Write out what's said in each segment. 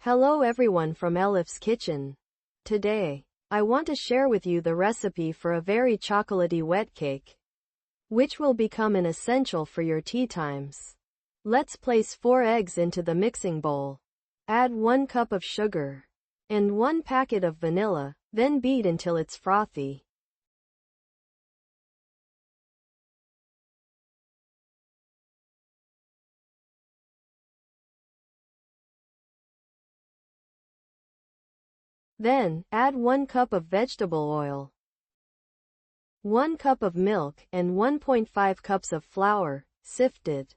Hello everyone from Elif's Kitchen. Today, I want to share with you the recipe for a very chocolatey wet cake, which will become an essential for your tea times. Let's place 4 eggs into the mixing bowl. Add 1 cup of sugar and 1 packet of vanilla, then beat until it's frothy. Then, add 1 cup of vegetable oil, 1 cup of milk, and 1.5 cups of flour, sifted.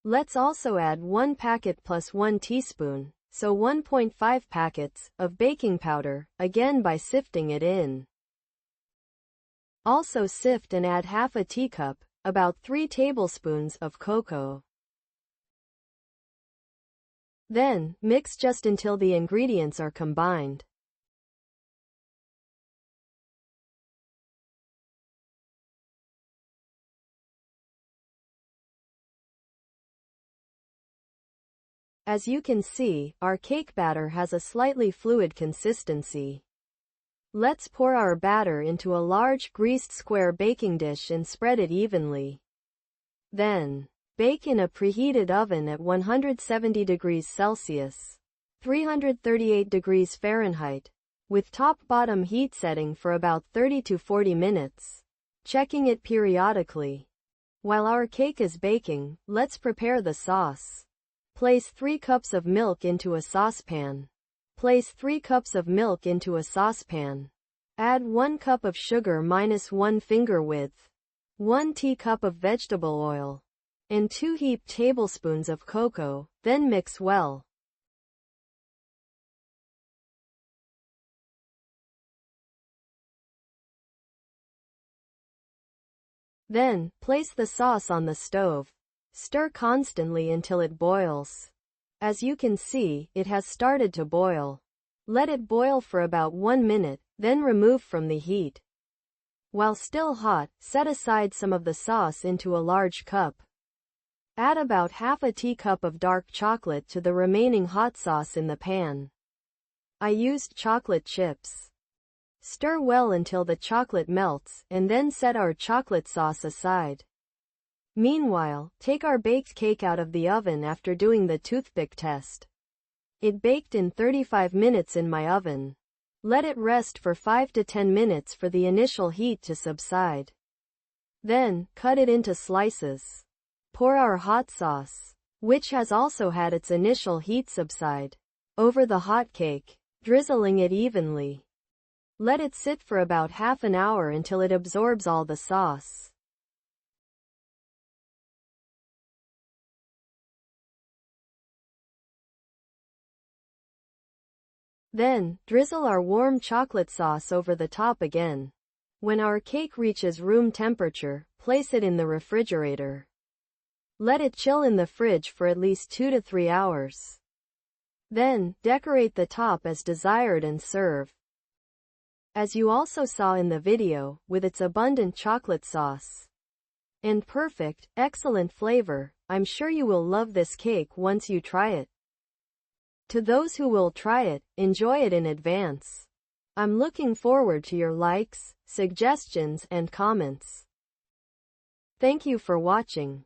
Let's also add 1 packet plus 1 teaspoon, so 1.5 packets, of baking powder, again by sifting it in. Also sift and add half a teacup, about 3 tablespoons, of cocoa. Then, mix just until the ingredients are combined. As you can see, our cake batter has a slightly fluid consistency. Let's pour our batter into a large, greased square baking dish and spread it evenly. Then, bake in a preheated oven at 170 degrees Celsius, 338 degrees Fahrenheit, with top-bottom heat setting for about 30 to 40 minutes, checking it periodically. While our cake is baking, let's prepare the sauce. Place 3 cups of milk into a saucepan. Place 3 cups of milk into a saucepan. Add 1 cup of sugar minus 1 finger width, 1 teacup of vegetable oil, and 2 heaped tablespoons of cocoa, then mix well. Then, place the sauce on the stove. Stir constantly until it boils. As you can see, it has started to boil. Let it boil for about 1 minute, then remove from the heat. While still hot, set aside some of the sauce into a large cup. Add about half a teacup of dark chocolate to the remaining hot sauce in the pan. I used chocolate chips. Stir well until the chocolate melts, and then set our chocolate sauce aside. Meanwhile, take our baked cake out of the oven after doing the toothpick test. It baked in 35 minutes in my oven. Let it rest for 5 to 10 minutes for the initial heat to subside. Then, cut it into slices. Pour our hot sauce, which has also had its initial heat subside, over the hot cake, drizzling it evenly. Let it sit for about half an hour until it absorbs all the sauce. Then, drizzle our warm chocolate sauce over the top again. When our cake reaches room temperature, place it in the refrigerator. Let it chill in the fridge for at least 2 to 3 hours. Then, decorate the top as desired and serve. As you also saw in the video, with its abundant chocolate sauce and perfect, excellent flavor, I'm sure you will love this cake once you try it. To those who will try it, enjoy it in advance. I'm looking forward to your likes, suggestions, and comments. Thank you for watching.